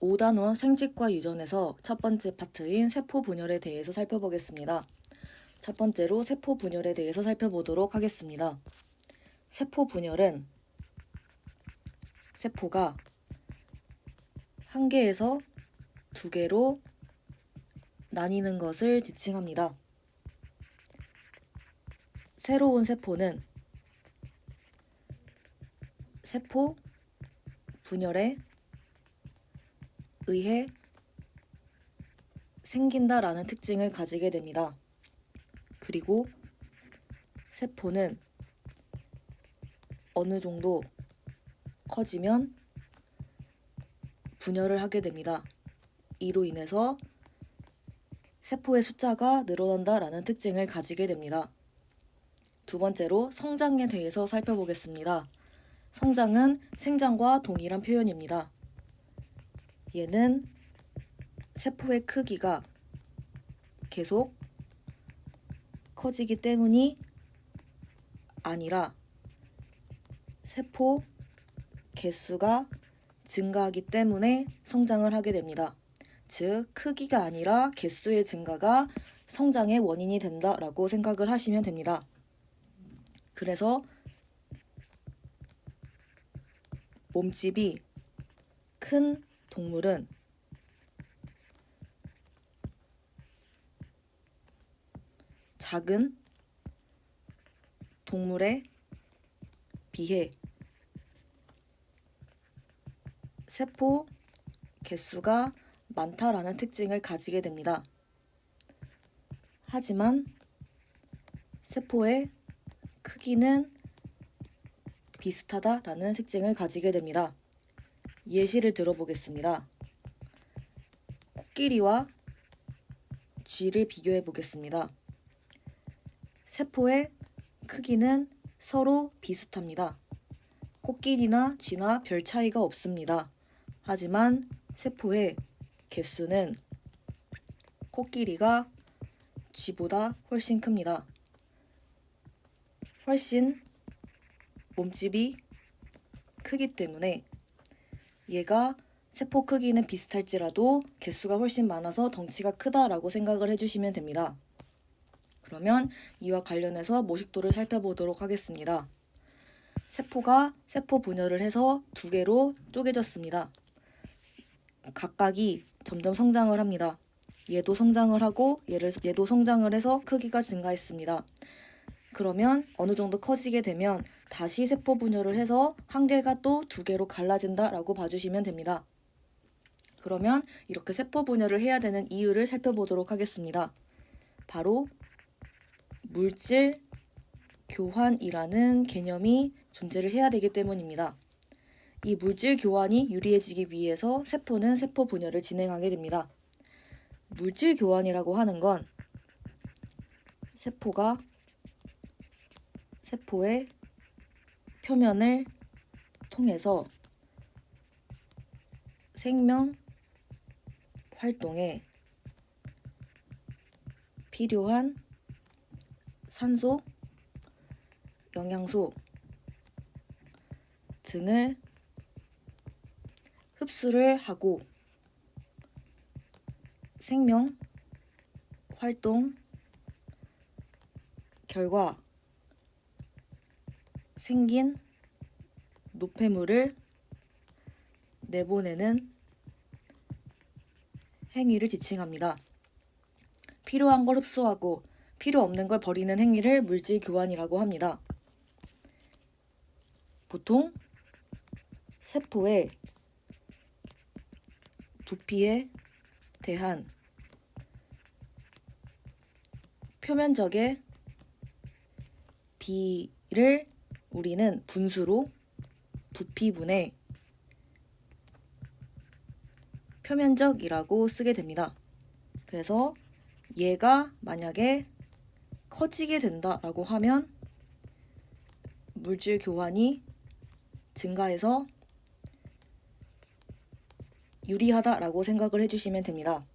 5단원 생직과 유전에서 첫 번째 파트인 세포 분열에 대해서 살펴보겠습니다. 첫 번째로 세포 분열에 대해서 살펴보도록 하겠습니다. 세포 분열은 세포가 한 개에서 두 개로 나뉘는 것을 지칭합니다. 새로운 세포는 세포 분열에 의해 생긴다라는 특징을 가지게 됩니다. 그리고 세포는 어느 정도 커지면 분열을 하게 됩니다. 이로 인해서 세포의 숫자가 늘어난다라는 특징을 가지게 됩니다. 두 번째로 성장에 대해서 살펴보겠습니다. 성장은 생장과 동일한 표현입니다. 얘는 세포의 크기가 계속 커지기 때문이 아니라 세포 개수가 증가하기 때문에 성장을 하게 됩니다. 즉, 크기가 아니라 개수의 증가가 성장의 원인이 된다라고 생각을 하시면 됩니다. 그래서 몸집이 큰 동물은 작은 동물에 비해 세포 개수가 많다라는 특징을 가지게 됩니다. 하지만 세포의 크기는 비슷하다라는 특징을 가지게 됩니다. 예시를 들어보겠습니다. 코끼리와 쥐를 비교해 보겠습니다. 세포의 크기는 서로 비슷합니다. 코끼리나 쥐나 별 차이가 없습니다. 하지만 세포의 개수는 코끼리가 쥐보다 훨씬 큽니다. 훨씬 몸집이 크기 때문에 얘가 세포 크기는 비슷할지라도 개수가 훨씬 많아서 덩치가 크다라고 생각을 해주시면 됩니다. 그러면 이와 관련해서 모식도를 살펴보도록 하겠습니다. 세포가 세포 분열을 해서 두 개로 쪼개졌습니다. 각각이 점점 성장을 합니다. 얘도 성장을 하고 얘도 성장을 해서 크기가 증가했습니다. 그러면 어느 정도 커지게 되면 다시 세포 분열을 해서 한 개가 또 두 개로 갈라진다라고 봐주시면 됩니다. 그러면 이렇게 세포 분열을 해야 되는 이유를 살펴보도록 하겠습니다. 바로 물질 교환이라는 개념이 존재를 해야 되기 때문입니다. 이 물질 교환이 유리해지기 위해서 세포는 세포 분열을 진행하게 됩니다. 물질 교환이라고 하는 건 세포가 세포의 표면을 통해서 생명 활동에 필요한 산소, 영양소 등을 흡수를 하고 생명 활동 결과 생긴 노폐물을 내보내는 행위를 지칭합니다. 필요한 걸 흡수하고 필요 없는 걸 버리는 행위를 물질 교환이라고 합니다. 보통 세포의 부피에 대한 표면적의 비를 우리는 분수로 부피분의 표면적이라고 쓰게 됩니다. 그래서 얘가 만약에 커지게 된다라고 하면 물질 교환이 증가해서 유리하다라고 생각을 해주시면 됩니다.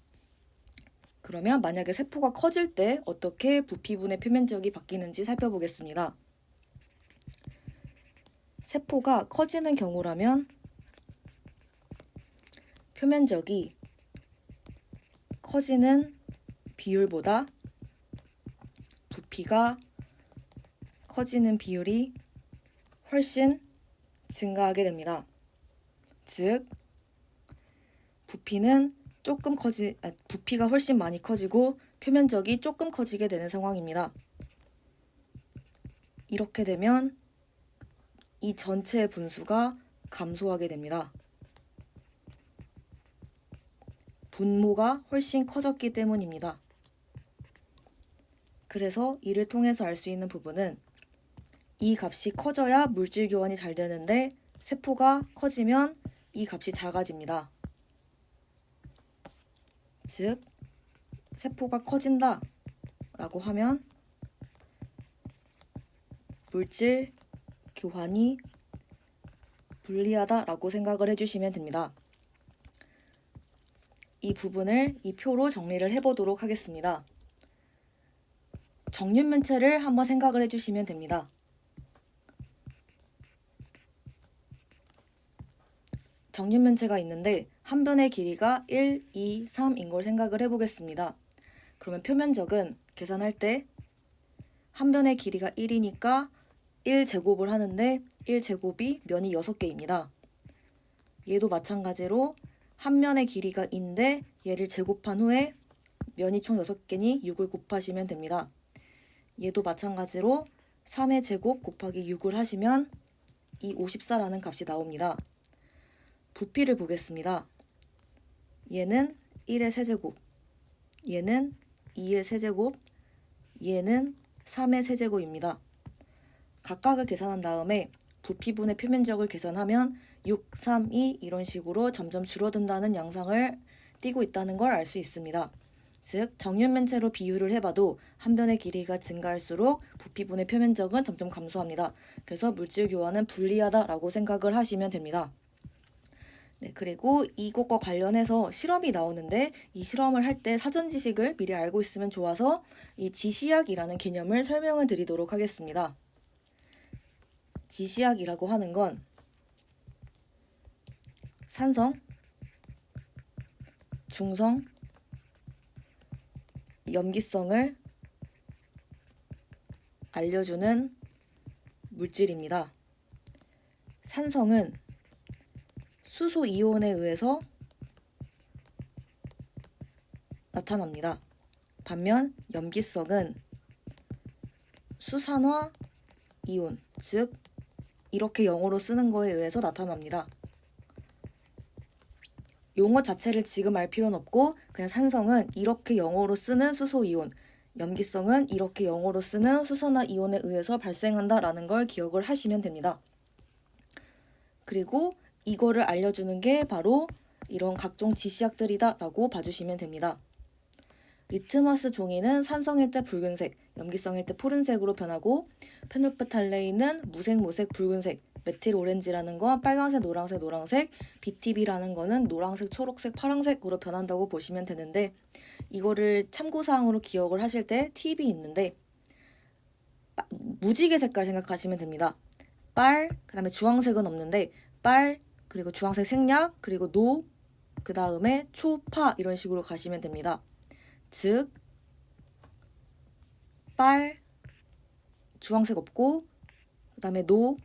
그러면 만약에 세포가 커질 때 어떻게 부피분의 표면적이 바뀌는지 살펴보겠습니다. 세포가 커지는 경우라면 표면적이 커지는 비율보다 부피가 커지는 비율이 훨씬 증가하게 됩니다. 즉, 부피가 훨씬 많이 커지고 표면적이 조금 커지게 되는 상황입니다. 이렇게 되면 이 전체의 분수가 감소하게 됩니다. 분모가 훨씬 커졌기 때문입니다. 그래서 이를 통해서 알 수 있는 부분은 이 값이 커져야 물질 교환이 잘 되는데 세포가 커지면 이 값이 작아집니다. 즉, 세포가 커진다 라고 하면 물질 교환이 불리하다 라고 생각을 해주시면 됩니다. 이 부분을 이 표로 정리를 해보도록 하겠습니다. 정륜면체를 한번 생각을 해주시면 됩니다. 정륜면체가 있는데 한 변의 길이가 1, 2, 3인 걸 생각을 해보겠습니다. 그러면 표면적은 계산할 때 한 변의 길이가 1이니까 1제곱을 하는데 1제곱이 면이 6개입니다. 얘도 마찬가지로 한 면의 길이가 2인데 얘를 제곱한 후에 면이 총 6개니 6을 곱하시면 됩니다. 얘도 마찬가지로 3의 제곱 곱하기 6을 하시면 이 54라는 값이 나옵니다. 부피를 보겠습니다. 얘는 1의 세제곱, 얘는 2의 세제곱, 얘는 3의 세제곱입니다. 각각을 계산한 다음에 부피분의 표면적을 계산하면 6, 3, 2 이런 식으로 점점 줄어든다는 양상을 띠고 있다는 걸 알 수 있습니다. 즉, 정륜면체로 비유를 해봐도 한 변의 길이가 증가할수록 부피분의 표면적은 점점 감소합니다. 그래서 물질 교환은 불리하다라고 생각을 하시면 됩니다. 네, 그리고 이것과 관련해서 실험이 나오는데 이 실험을 할 때 사전 지식을 미리 알고 있으면 좋아서 이 지시약이라는 개념을 설명을 드리도록 하겠습니다. 지시약이라고 하는 건 산성, 중성, 염기성을 알려주는 물질입니다. 산성은 수소 이온에 의해서 나타납니다. 반면 염기성은 수산화 이온, 즉 이렇게 영어로 쓰는 거에 의해서 나타납니다. 용어 자체를 지금 알 필요는 없고 그냥 산성은 이렇게 영어로 쓰는 수소 이온, 염기성은 이렇게 영어로 쓰는 수산화 이온에 의해서 발생한다라는 걸 기억을 하시면 됩니다. 그리고 이거를 알려주는 게 바로 이런 각종 지시약들이다라고 봐주시면 됩니다. 리트머스 종이는 산성일 때 붉은색, 염기성일 때 푸른색으로 변하고 페놀프탈레인은 무색, 붉은색, 메틸 오렌지라는 건 빨간색, 노란색, BTB라는 거는 노란색, 초록색, 파란색으로 변한다고 보시면 되는데 이거를 참고사항으로 기억을 하실 때 팁이 있는데 무지개 색깔 생각하시면 됩니다. 빨, 그 다음에 주황색은 없는데 빨, 그리고 주황색 생략, 그리고 노, 그 다음에 초, 파 이런 식으로 가시면 됩니다. 즉 빨, 주황색 없고 그 다음에 노,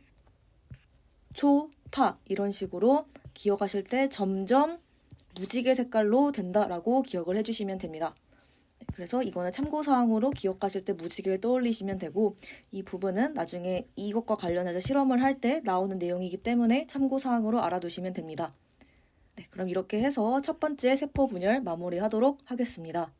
초, 파 이런 식으로 기억하실 때 점점 무지개 색깔로 된다라고 기억을 해주시면 됩니다. 그래서 이거는 참고사항으로 기억하실 때 무지개를 떠올리시면 되고 이 부분은 나중에 이것과 관련해서 실험을 할 때 나오는 내용이기 때문에 참고사항으로 알아두시면 됩니다. 네, 그럼 이렇게 해서 첫 번째 세포 분열 마무리하도록 하겠습니다.